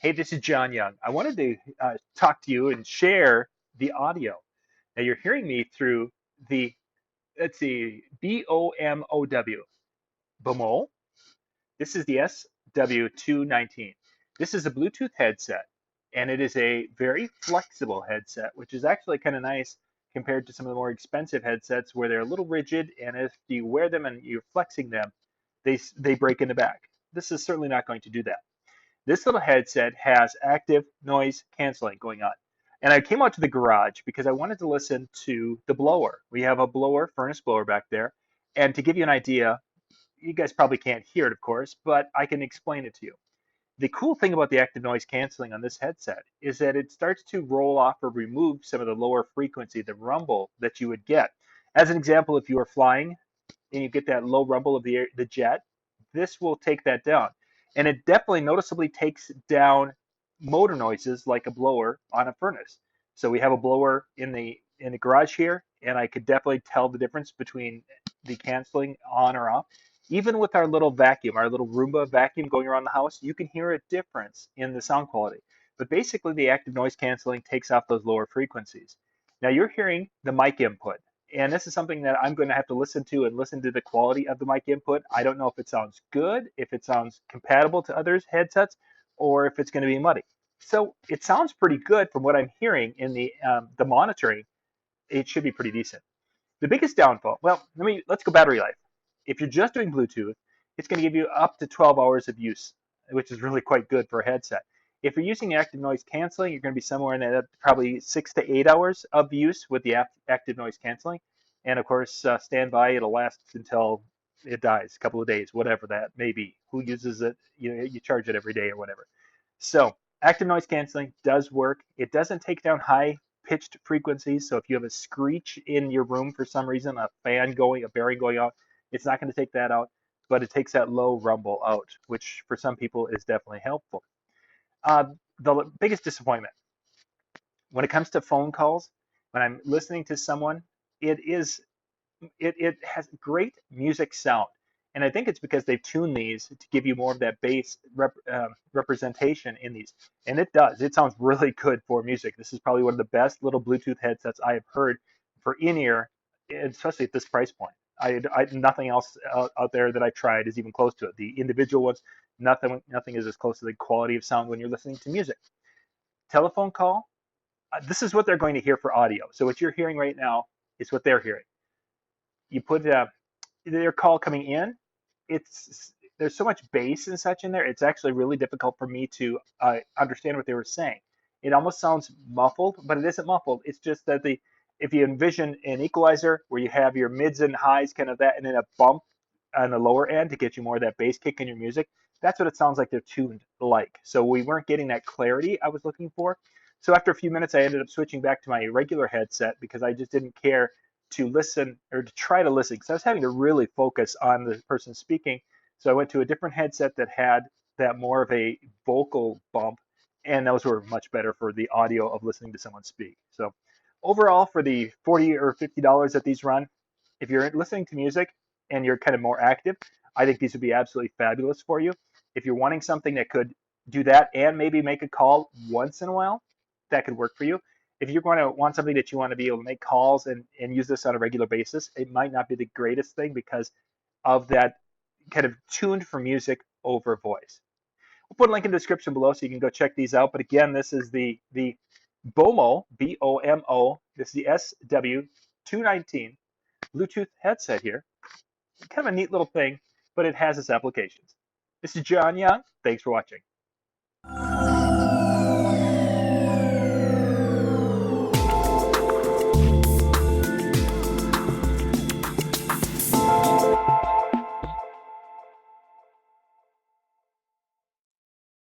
Hey, this is John Young. I wanted to talk to you and share the audio. Now, you're hearing me through the, let's see, BOMOW, BOMO. This is the SW219. This is a Bluetooth headset, and it is a very flexible headset, which is actually kind of nice compared to some of the more expensive headsets where they're a little rigid, and if you wear them and you're flexing them, they break in the back. This is certainly not going to do that. This little headset has active noise canceling going on. And I came out to the garage because I wanted to listen to the blower. We have a blower, furnace blower back there. And to give you an idea, you guys probably can't hear it, of course, but I can explain it to you. The cool thing about the active noise canceling on this headset is that it starts to roll off or remove some of the lower frequency, the rumble that you would get. As an example, if you are flying and you get that low rumble of the jet, this will take that down. And it definitely noticeably takes down motor noises like a blower on a furnace. So we have a blower in the garage here, and I could definitely tell the difference between the canceling on or off. Even with our little vacuum, our little Roomba vacuum going around the house, you can hear a difference in the sound quality. But basically, the active noise canceling takes off those lower frequencies. Now you're hearing the mic input. And this is something that I'm going to have to listen to and listen to the quality of the mic input. I don't know if it sounds good, if it sounds compatible to others' headsets, or if it's going to be muddy. So it sounds pretty good from what I'm hearing in the monitoring. It should be pretty decent. The biggest downfall, well, let's go battery life. If you're just doing Bluetooth, it's going to give you up to 12 hours of use, which is really quite good for a headset. If you're using active noise canceling, you're going to be somewhere in that probably 6 to 8 hours of use with the active noise canceling. And of course, stand by, it'll last until it dies, a couple of days, whatever that may be. Who uses it? You charge it every day or whatever. So active noise canceling does work. It doesn't take down high pitched frequencies. So if you have a screech in your room for some reason, a fan going, a bearing going out, it's not going to take that out, but it takes that low rumble out, which for some people is definitely helpful. Uh, the biggest disappointment when it comes to phone calls, when I'm listening to someone, it is it has great music sound. And I think it's because they've tuned these to give you more of that bass representation in these. And it does. It sounds really good for music. This is probably one of the best little Bluetooth headsets I have heard for in-ear, especially at this price point. Nothing else out there that I tried is even close to it. The individual ones, nothing is as close to the quality of sound when you're listening to music. Telephone call, this is what they're going to hear for audio. So what you're hearing right now is what they're hearing. You put their call coming in, it's there's so much bass and such in there. It's actually really difficult for me to understand what they were saying. It almost sounds muffled, but it isn't muffled. It's just that the if you envision an equalizer where you have your mids and highs, kind of that, and then a bump on the lower end to get you more of that bass kick in your music. That's what it sounds like they're tuned like. So we weren't getting that clarity I was looking for. So after a few minutes, I ended up switching back to my regular headset because I just didn't care to listen or to try to listen because I was having to really focus on the person speaking. So I went to a different headset that had that more of a vocal bump, and those were much better for the audio of listening to someone speak. So overall, for the $40 or $50 that these run, if you're listening to music and you're kind of more active, I think these would be absolutely fabulous for you. If you're wanting something that could do that and maybe make a call once in a while, that could work for you. If you're going to want something that you want to be able to make calls and use this on a regular basis, it might not be the greatest thing because of that kind of tuned for music over voice. We'll put a link in the description below so you can go check these out. But again, this is the BOMO, BOMO. This is the SW219 Bluetooth headset here. Kind of a neat little thing, but it has its applications. This is John Young. Thanks for watching.